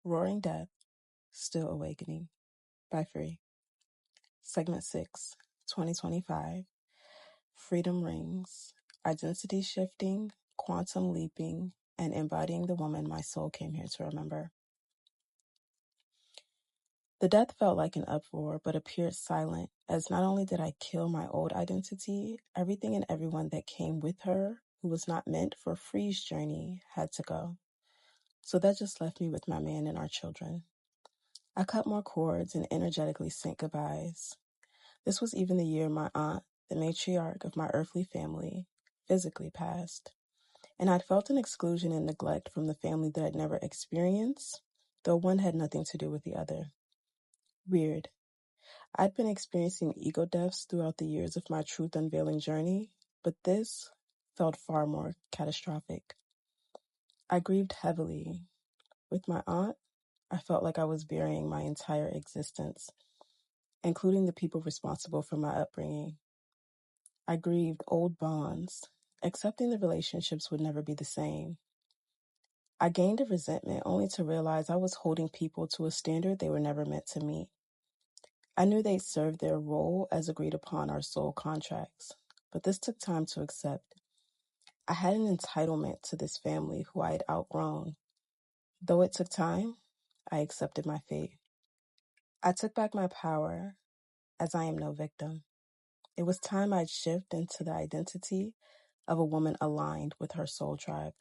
Roaring Death, Still Awakening by Free. Segment 6, 2025. Freedom Rings, Identity Shifting, Quantum Leaping, and Embodying the Woman My Soul Came Here to Remember. The death felt like an uproar, but appeared silent, as not only did I kill my old identity, everything and everyone that came with her, who was not meant for Free's journey, had to go. So that just left me with my man and our children. I cut more cords and energetically sent goodbyes. This was even the year my aunt, the matriarch of my earthly family, physically passed. And I'd felt an exclusion and neglect from the family that I'd never experienced, though one had nothing to do with the other. Weird. I'd been experiencing ego deaths throughout the years of my truth unveiling journey, but this felt far more catastrophic. I grieved heavily. With my aunt, I felt like I was burying my entire existence, including the people responsible for my upbringing. I grieved old bonds, accepting the relationships would never be the same. I gained a resentment only to realize I was holding people to a standard they were never meant to meet. I knew they'd served their role as agreed upon our soul contracts, but this took time to accept. I had an entitlement to this family who I had outgrown. Though it took time, I accepted my fate. I took back my power, as I am no victim. It was time I'd shift into the identity of a woman aligned with her soul tribe.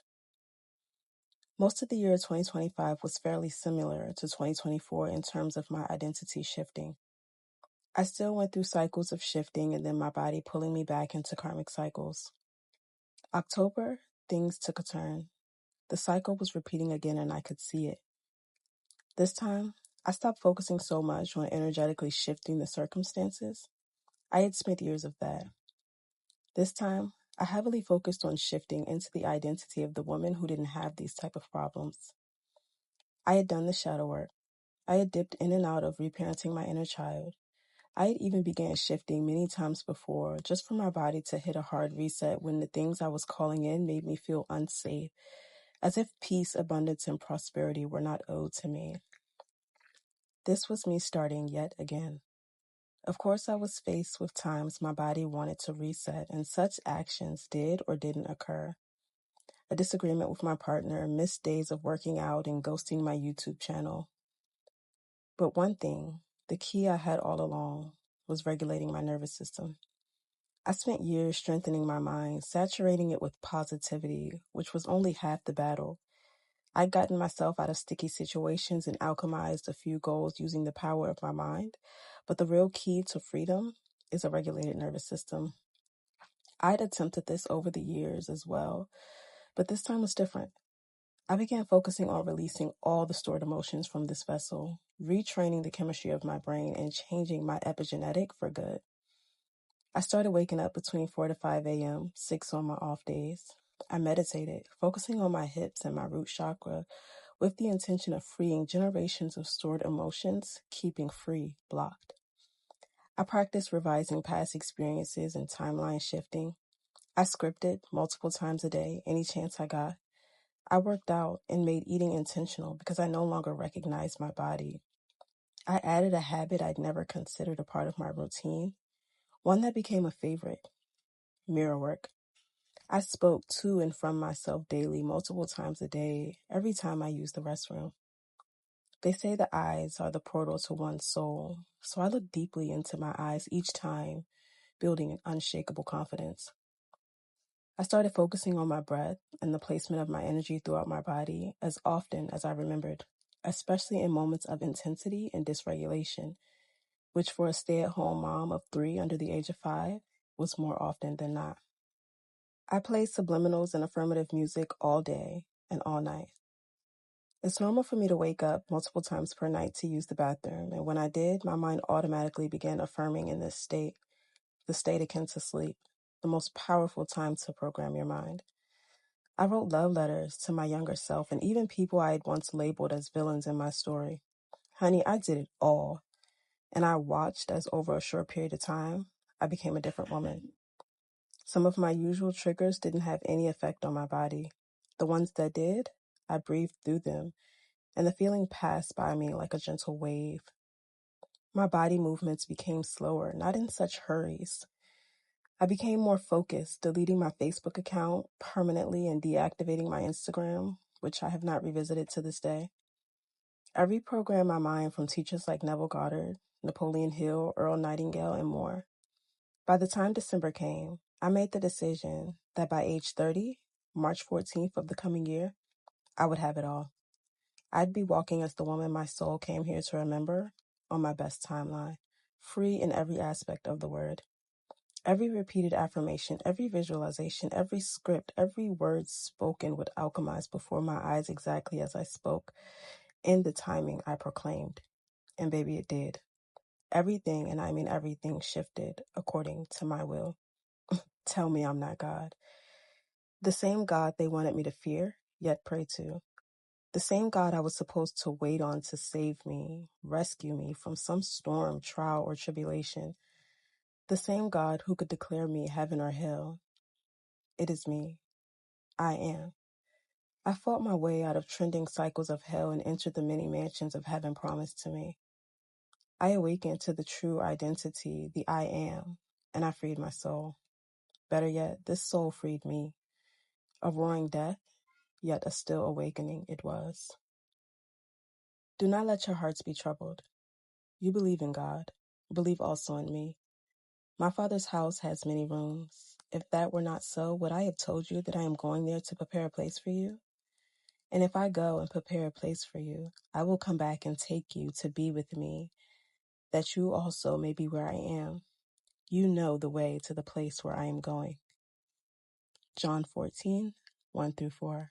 Most of the year 2025 was fairly similar to 2024 in terms of my identity shifting. I still went through cycles of shifting and then my body pulling me back into karmic cycles. October, things took a turn. The cycle was repeating again and I could see it. This time, I stopped focusing so much on energetically shifting the circumstances. I had spent years of that. This time, I heavily focused on shifting into the identity of the woman who didn't have these type of problems. I had done the shadow work. I had dipped in and out of reparenting my inner child. I had even began shifting many times before, just for my body to hit a hard reset when the things I was calling in made me feel unsafe, as if peace, abundance, and prosperity were not owed to me. This was me starting yet again. Of course, I was faced with times my body wanted to reset, and such actions did or didn't occur. A disagreement with my partner, missed days of working out, and ghosting my YouTube channel. But one thing, the key I had all along, was regulating my nervous system. I spent years strengthening my mind, saturating it with positivity, which was only half the battle. I'd gotten myself out of sticky situations and alchemized a few goals using the power of my mind, but the real key to freedom is a regulated nervous system. I'd attempted this over the years as well, but this time was different. I began focusing on releasing all the stored emotions from this vessel, retraining the chemistry of my brain, and changing my epigenetic for good. I started waking up between 4 to 5 a.m., 6 on my off days. I meditated, focusing on my hips and my root chakra with the intention of freeing generations of stored emotions, keeping free blocked. I practiced revising past experiences and timeline shifting. I scripted multiple times a day, any chance I got. I worked out and made eating intentional because I no longer recognized my body. I added a habit I'd never considered a part of my routine, one that became a favorite: mirror work. I spoke to and from myself daily, multiple times a day, every time I used the restroom. They say the eyes are the portal to one's soul, so I look deeply into my eyes each time, building an unshakable confidence. I started focusing on my breath and the placement of my energy throughout my body as often as I remembered, especially in moments of intensity and dysregulation, which for a stay-at-home mom of 3 under the age of 5 was more often than not. I played subliminals and affirmative music all day and all night. It's normal for me to wake up multiple times per night to use the bathroom, and when I did, my mind automatically began affirming in this state, the state akin to sleep, the most powerful time to program your mind. I wrote love letters to my younger self and even people I had once labeled as villains in my story. Honey, I did it all, and I watched as over a short period of time, I became a different woman. Some of my usual triggers didn't have any effect on my body. The ones that did, I breathed through them, and the feeling passed by me like a gentle wave. My body movements became slower, not in such hurries. I became more focused, deleting my Facebook account permanently and deactivating my Instagram, which I have not revisited to this day. I reprogrammed my mind from teachers like Neville Goddard, Napoleon Hill, Earl Nightingale, and more. By the time December came, I made the decision that by age 30, March 14th of the coming year, I would have it all. I'd be walking as the woman my soul came here to remember on my best timeline, free in every aspect of the word. Every repeated affirmation, every visualization, every script, every word spoken would alchemize before my eyes exactly as I spoke in the timing I proclaimed. And baby, it did. Everything, and I mean everything, shifted according to my will. Tell me I'm not God. The same God they wanted me to fear, yet pray to. The same God I was supposed to wait on to save me, rescue me from some storm, trial, or tribulation. The same God who could declare me heaven or hell. It is me. I am. I fought my way out of trending cycles of hell and entered the many mansions of heaven promised to me. I awakened to the true identity, the I am, and I freed my soul. Better yet, this soul freed me. A roaring death, yet a still awakening it was. Do not let your hearts be troubled. You believe in God. Believe also in me. My Father's house has many rooms. If that were not so, would I have told you that I am going there to prepare a place for you? And if I go and prepare a place for you, I will come back and take you to be with me, that you also may be where I am. You know the way to the place where I am going. John 14, 1-4.